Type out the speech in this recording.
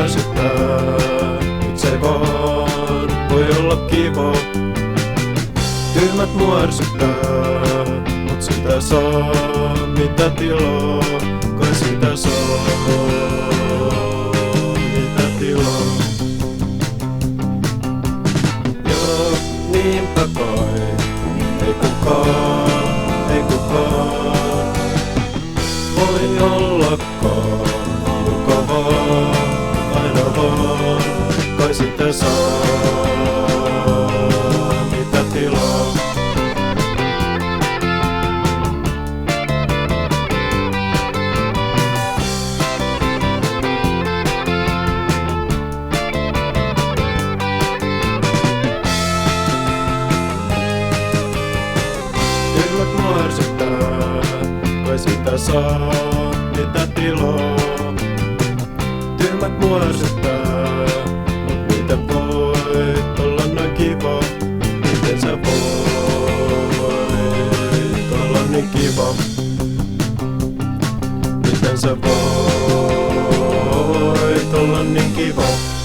ärsyttää, mut se vaan voi olla kiva. Tyhmät mua ärsyttää, mut sitä saa mitä tilaa, kai sitä saa mitä tilaa. Joo, niinpä kai, ei kukaan voi ollakaan mukavaa, aina vaan, kai sitä saa mitä tilaa. Tyhmät mua ärsyttää, kai sitä saa mitä tilaa. Tyhmät mua ärsyttää, mut miten voit olla noin kiva? Miten sä voit olla niin kiva? Miten sä voit olla niin kiva?